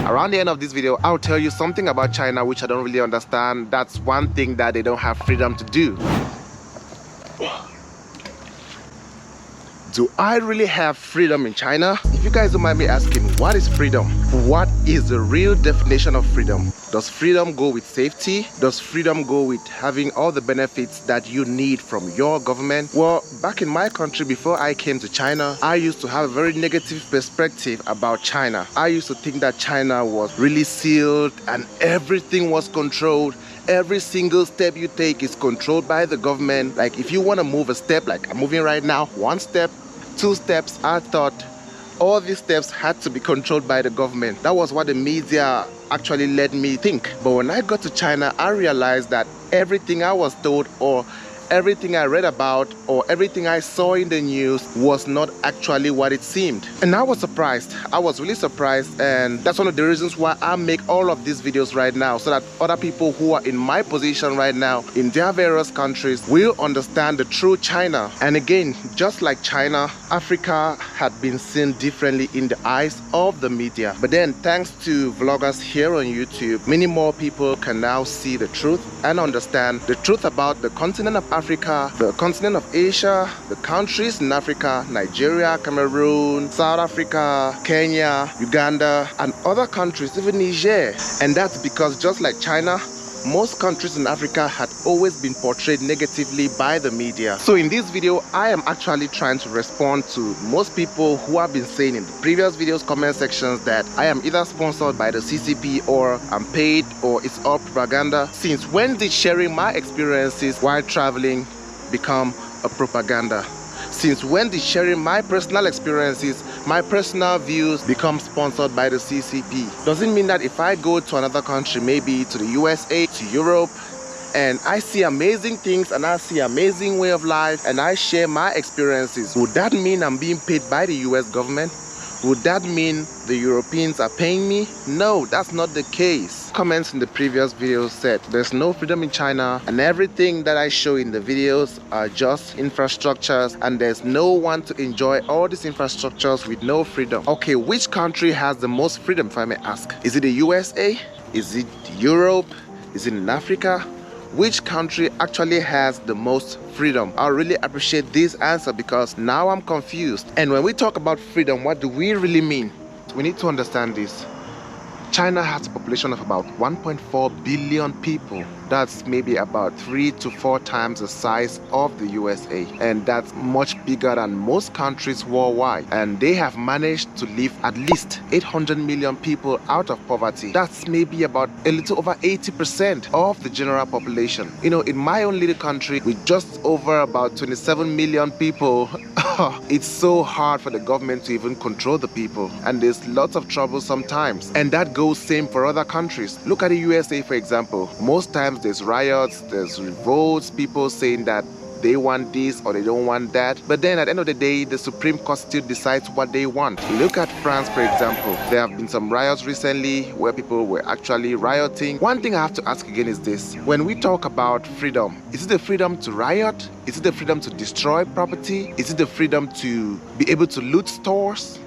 Around the end of this video, I'll tell you something about China which I don't really understand. That's one thing that they don't have freedom to do. Do I really have freedom in China? If you guys don't mind me asking, what is freedom? What is the real definition of freedom? Does freedom go with safety? Does freedom go with having all the benefits that you need from your government? Well, back in my country before I came to China, I used to have a very negative perspective about China. I used to think that China was really sealed and everything was controlled. Every single step you take is controlled by the government. Like if you want to move a step, like I'm moving right now, 1 step, 2 steps, I thought all these steps had to be controlled by the government. That was what the media actually led me think. But when I got to China, I realized that everything I was told or everything I read about or everything I saw in the news was not actually what it seemed. And I was surprised. I was really surprised, and that's one of the reasons why I make all of these videos right now, so that other people who are in my position right now in their various countries will understand the true China. And again, just like China, Africa had been seen differently in the eyes of the media. But then thanks to vloggers here on YouTube, many more people can now see the truth and understand the truth about the continent of Africa, the continent of Asia, the countries in Africa, Nigeria, Cameroon, South Africa, Kenya, Uganda, and other countries, even Niger. And that's because just like China, most countries in Africa had always been portrayed negatively by the media. So in this video, I am actually trying to respond to most people who have been saying in the previous videos comment sections that I am either sponsored by the CCP or I'm paid or it's all propaganda. Since when did sharing my experiences while traveling become a propaganda? Since when did sharing my personal experiences, my personal views become sponsored by the CCP? Does it mean that if I go to another country, maybe to the USA, to Europe, and I see amazing things and I see amazing way of life and I share my experiences, would that mean I'm being paid by the US government? Would that mean the Europeans are paying me? No, that's not the case. Comments in the previous video said there's no freedom in China and everything that I show in the videos are just infrastructures and there's no one to enjoy all these infrastructures with no freedom. Okay, which country has the most freedom, if I may ask? Is it the USA? Is it Europe? Is it in Africa? Which country actually has the most freedom? I really appreciate this answer because now I'm confused. And when we talk about freedom, what do we really mean? We need to understand this. China has a population of about 1.4 billion people. That's maybe about 3 to 4 times the size of the USA. And that's much bigger than most countries worldwide. And they have managed to live at least 800 million people out of poverty. That's maybe about a little over 80% of the general population. You know, in my own little country, with just over about 27 million people, it's so hard for the government to even control the people. And there's lots of trouble sometimes. And that goes same for other countries. Look at the USA, for example. Most times there's riots, there's revolts, people saying that they want this or they don't want that. But then at the end of the day, the Supreme Court still decides what they want. Look at France, for example. There have been some riots recently where people were actually rioting. One thing I have to ask again is this. When we talk about freedom, is it the freedom to riot? Is it the freedom to destroy property? Is it the freedom to be able to loot stores?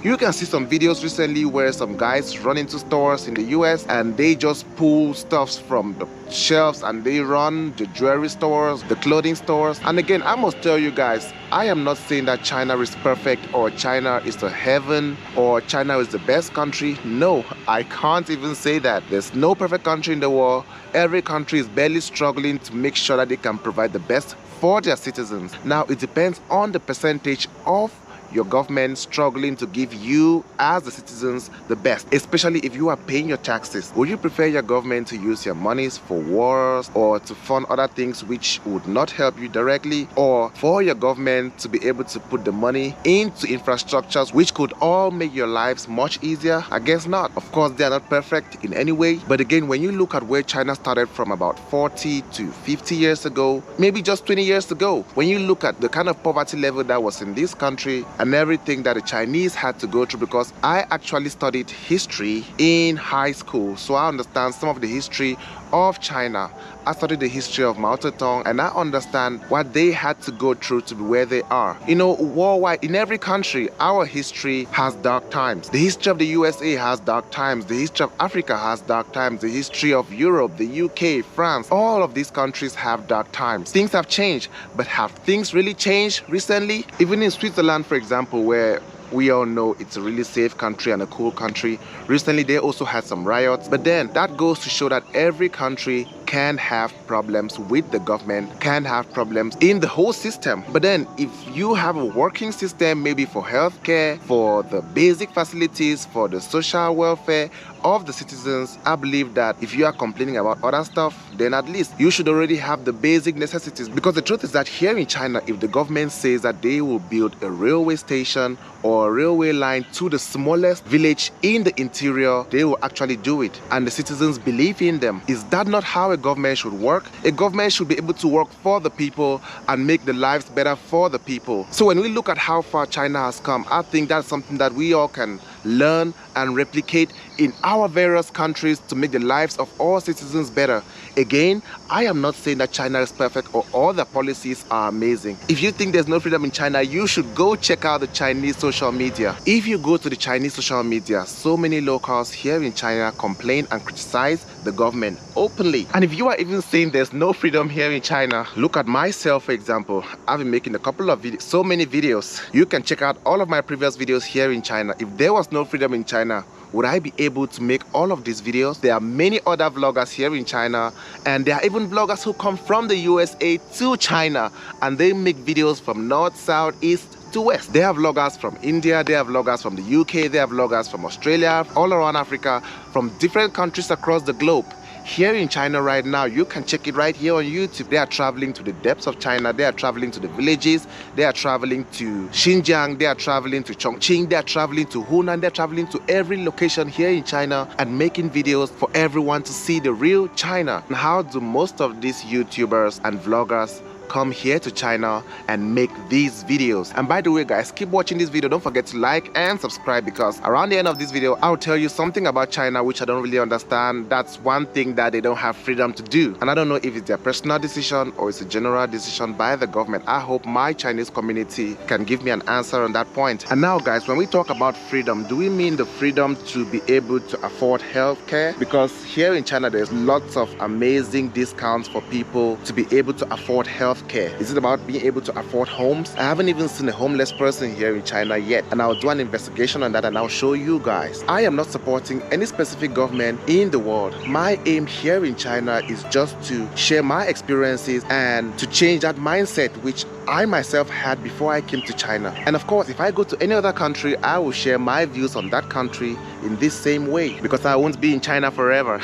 You can see some videos recently where some guys run into stores in the US and they just pull stuffs from the shelves and they run the jewelry stores, the clothing stores. And again, I must tell you guys, I am not saying that China is perfect or China is the heaven or China is the best country. No, I can't even say that. There's no perfect country in the world. Every country is barely struggling to make sure that they can provide the best for their citizens. Now, it depends on the percentage of your government struggling to give you as the citizens the best, especially if you are paying your taxes. Would you prefer your government to use your monies for wars or to fund other things which would not help you directly, or for your government to be able to put the money into infrastructures which could all make your lives much easier? I guess not. Of course, they are not perfect in any way, but again, when you look at where China started from about 40 to 50 years ago, maybe just 20 years ago, when you look at the kind of poverty level that was in this country and everything that the Chinese had to go through, because I actually studied history in high school, so I understand some of the history of China. I studied the history of Mao Zedong, and I understand what they had to go through to be where they are. You know, worldwide, in every country, our history has dark times. The history of the USA has dark times. The history of Africa has dark times. The history of Europe, the UK, France, all of these countries have dark times. Things have changed, but have things really changed recently? Even in Switzerland, for example, where we all know it's a really safe country and a cool country, recently they also had some riots. But then that goes to show that every country can have problems with the government, can have problems in the whole system. But then if you have a working system, maybe for healthcare, for the basic facilities, for the social welfare of the citizens, I believe that if you are complaining about other stuff, then at least you should already have the basic necessities. Because the truth is that here in China, if the government says that they will build a railway station or a railway line to the smallest village in the interior, they will actually do it, and the citizens believe in them. Is that not how a government should work? A government should be able to work for the people and make the lives better for the people. So when we look at how far China has come, I think that's something that we all can learn and replicate in our various countries to make the lives of all citizens better. Again, I am not saying that China is perfect or all the policies are amazing. If you think there's no freedom in China, you should go check out the Chinese social media. If you go to the Chinese social media, so many locals here in China complain and criticize the government openly. And if you are even saying there's no freedom here in China, look at myself, for example. I've been making a couple of videos, so many videos. You can check out all of my previous videos here in China. If there was no freedom in China, would I be able to make all of these videos? There are many other vloggers here in China, and there are even vloggers who come from the USA to China, and they make videos from north, south, east to west. They have vloggers from India, they have vloggers from the UK, they have vloggers from Australia, all around Africa, from different countries across the globe. Here in China right now, you can check it right here on YouTube. They are traveling to the depths of China, they are traveling to the villages, they are traveling to Xinjiang, they are traveling to Chongqing, they are traveling to Hunan, they are traveling to every location here in China and making videos for everyone to see the real China. And how do most of these YouTubers and vloggers come here to China and make these videos? And by the way guys, keep watching this video. Don't forget to like and subscribe, because around the end of this video I'll tell you something about China which I don't really understand. That's one thing that they don't have freedom to do, and I don't know if it's their personal decision or it's a general decision by the government. I hope my Chinese community can give me an answer on that point. And now guys, when we talk about freedom, do we mean the freedom to be able to afford healthcare? Because here in China there's lots of amazing discounts for people to be able to afford healthcare. Is it about being able to afford homes? I haven't even seen a homeless person here in China yet, and I'll do an investigation on that and I'll show you guys. I am not supporting any specific government in the world. My aim here in China is just to share my experiences and to change that mindset which I myself had before I came to China. And of course, if I go to any other country, I will share my views on that country in this same way, because I won't be in China forever.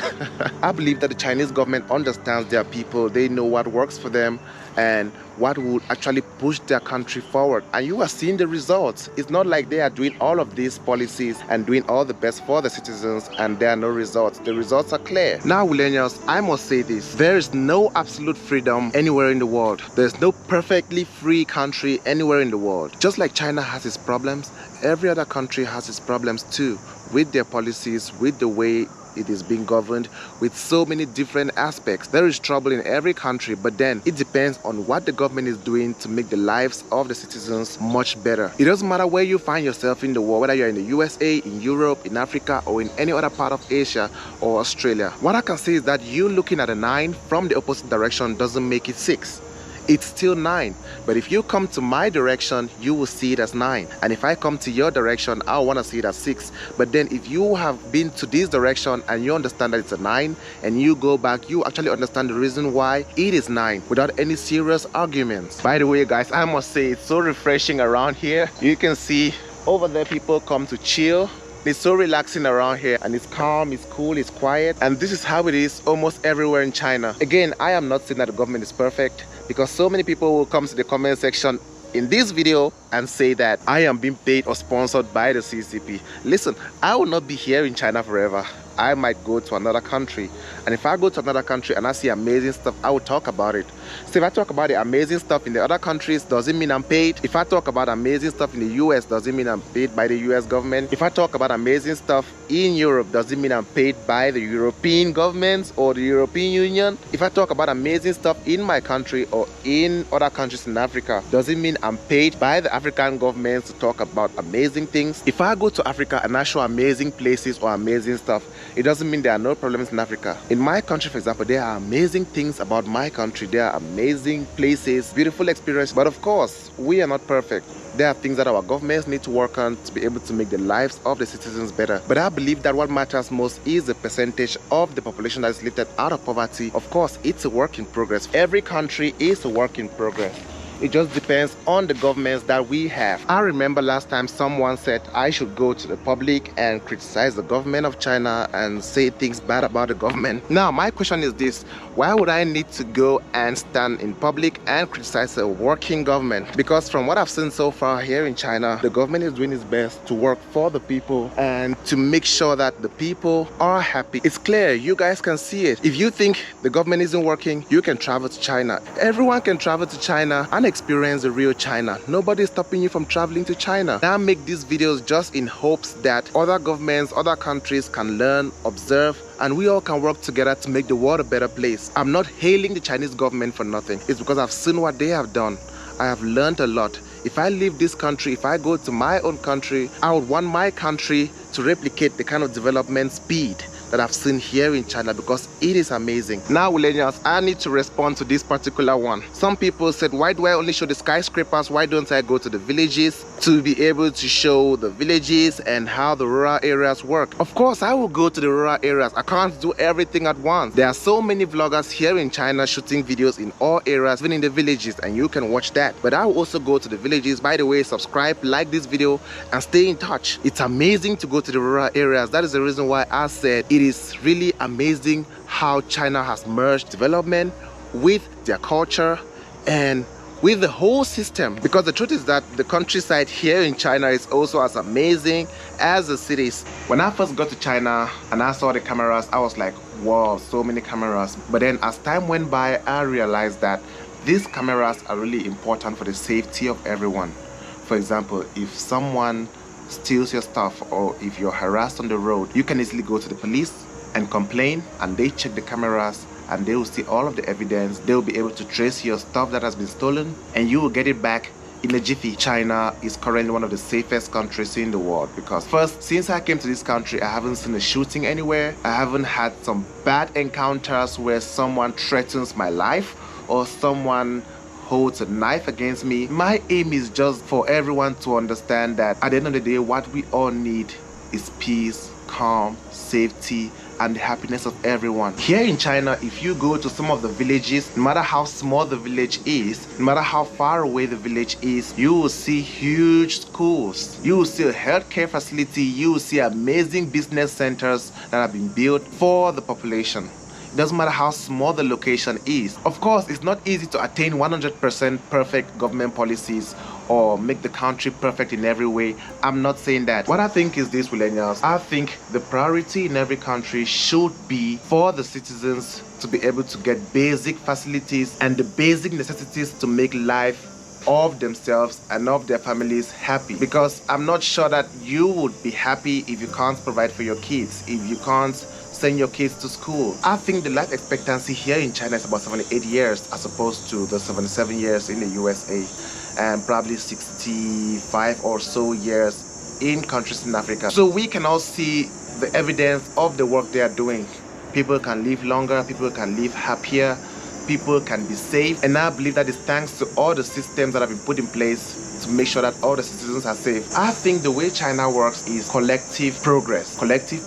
I believe that the Chinese government understands their people. They know what works for them and what would actually push their country forward. And you are seeing the results. It's not like they are doing all of these policies and doing all the best for the citizens and there are no results. The results are clear. Now, millennials, I must say this. There is no absolute freedom anywhere in the world. There's no perfectly free country anywhere in the world. Just like China has its problems, every other country has its problems too, with their policies, with the way it is being governed, with so many different aspects. There is trouble in every country, but then it depends on what the government is doing to make the lives of the citizens much better. It doesn't matter where you find yourself in the world, whether you're in the USA, in Europe, in Africa, or in any other part of Asia or Australia. What I can say is that you looking at a 9 from the opposite direction doesn't make it 6. It's still 9, but if you come to my direction, you will see it as 9, and if I come to your direction, I want to see it as 6. But then if you have been to this direction and you understand that it's a 9 and you go back, you actually understand the reason why it is 9 without any serious arguments. By the way guys, I must say it's so refreshing around here. You can see over there people come to chill. It's so relaxing around here, and it's calm, it's cool, it's quiet, and this is how it is almost everywhere in China. Again, I am not saying that the government is perfect, because so many people will come to the comment section in this video and say that I am being paid or sponsored by the CCP. Listen, I will not be here in China forever. I might go to another country. And if I go to another country and I see amazing stuff, I will talk about it. So if I talk about the amazing stuff in the other countries, doesn't mean I'm paid. If I talk about amazing stuff in the US, doesn't mean I'm paid by the US government. If I talk about amazing stuff in Europe, doesn't mean I'm paid by the European governments or the European Union. If I talk about amazing stuff in my country or in other countries in Africa, doesn't mean I'm paid by the African governments to talk about amazing things. If I go to Africa and I show amazing places or amazing stuff, it doesn't mean there are no problems in Africa. In my country, for example, there are amazing things about my country. There are amazing places, beautiful experience. But of course, we are not perfect. There are things that our governments need to work on to be able to make the lives of the citizens better. But I believe that what matters most is the percentage of the population that is lifted out of poverty. Of course, it's a work in progress. Every country is a work in progress. It just depends on the governments that we have. I remember last time someone said I should go to the public and criticize the government of China and say things bad about the government. Now, my question is this: why would I need to go and stand in public and criticize a working government? Because from what I've seen so far here in China, the government is doing its best to work for the people and to make sure that the people are happy. It's clear, you guys can see it. If you think the government isn't working, you can travel to China. Everyone can travel to China and experience the real China. Nobody is stopping you from traveling to China. Now I make these videos just in hopes that other governments, other countries can learn, observe, and we all can work together to make the world a better place. I'm not hailing the Chinese government for nothing. It's because I've seen what they have done. I have learned a lot. If I leave this country, if I go to my own country, I would want my country to replicate the kind of development speed that I've seen here in China, because it is amazing. Now, millennials, I need to respond to this particular one. Some people said, why do I only show the skyscrapers? Why don't I go to the villages to be able to show the villages and how the rural areas work? Of course, I will go to the rural areas. I can't do everything at once. There are so many vloggers here in China shooting videos in all areas, even in the villages, and you can watch that. But I will also go to the villages. By the way, subscribe, like this video, and stay in touch. It's amazing to go to the rural areas. That is the reason why I said it is really amazing how China has merged development with their culture and with the whole system. Because the truth is that the countryside here in China is also as amazing as the cities. When I first got to China and I saw the cameras, I was like, wow, so many cameras. But then as time went by, I realized that these cameras are really important for the safety of everyone. For example, if someone steals your stuff or if you're harassed on the road, you can easily go to the police and complain, and they check the cameras and they will see all of the evidence. They will be able to trace your stuff that has been stolen and you will get it back in a jiffy. China is currently one of the safest countries in the world, because first, since I came to this country, I haven't seen a shooting anywhere. I haven't had some bad encounters where someone threatens my life or someone holds a knife against me. My aim is just for everyone to understand that at the end of the day, what we all need is peace, calm, safety, and the happiness of everyone. Here in China, if you go to some of the villages, no matter how small the village is, no matter how far away the village is, you will see huge schools, you will see a healthcare facility, you will see amazing business centers that have been built for the population. It doesn't matter how small the location is. Of course, it's not easy to attain 100% perfect government policies or make the country perfect in every way. I'm not saying that. What I think is this, millennials. I think the priority in every country should be for the citizens to be able to get basic facilities and the basic necessities to make life of themselves and of their families happy. Because I'm not sure that you would be happy if you can't provide for your kids, if you can't send your kids to school. I think the life expectancy here in China is about 78 years as opposed to the 77 years in the USA, and probably 65 or so years in countries in Africa. So we can all see the evidence of the work they are doing. People can live longer, people can live happier, people can be safe, and I believe that is thanks to all the systems that have been put in place to make sure that all the citizens are safe. I think the way China works is collective progress, collective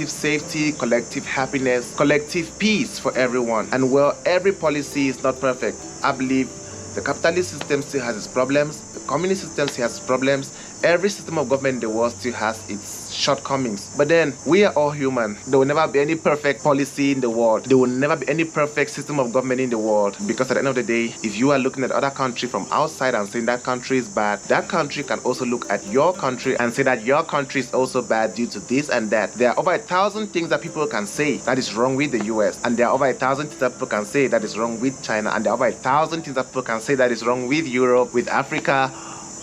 safety, collective happiness, collective peace for everyone. And well, every policy is not perfect. I believe the capitalist system still has its problems, the communist system still has its problems, Every system of government in the world still has its shortcomings. But then we are all human. There will never be any perfect policy in the world. There will never be any perfect system of government in the world, because at the end of the day, if you are looking at other country from outside and saying that country is bad, that country can also look at your country and say that your country is also bad due to this and that. There are over 1,000 things that people can say that is wrong with the US, and there are over 1,000 things that people can say that is wrong with China, and there are over 1,000 things that people can say that is wrong with Europe, with Africa,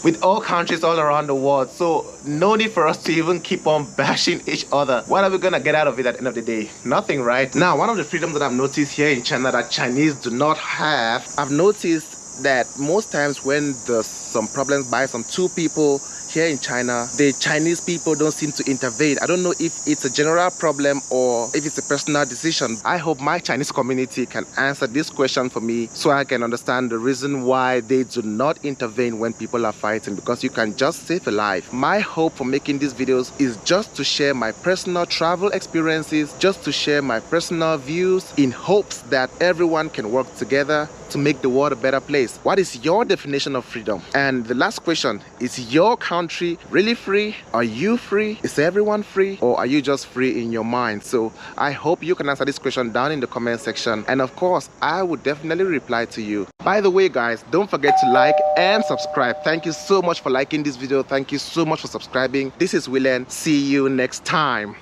with all countries all around the world. So no need for us to even keep on bashing each other. What are we gonna get out of it at the end of the day? Nothing, right? Now, one of the freedoms that I've noticed here in China that Chinese do not have, I've noticed that most times when there's some problems by some two people here in China, the Chinese people don't seem to intervene. I don't know if it's a general problem or if it's a personal decision. I hope my Chinese community can answer this question for me so I can understand the reason why they do not intervene when people are fighting, because you can just save a life. My hope for making these videos is just to share my personal travel experiences, just to share my personal views in hopes that everyone can work together to make the world a better place. What is your definition of freedom? And the last question, is your country really free? Are you free? Is everyone free? Or are you just free in your mind? So I hope you can answer this question down in the comment section, and of course I would definitely reply to you. By the way guys, don't forget to like and subscribe. Thank you so much for liking this video. Thank you so much for subscribing. This is Willene. See you next time.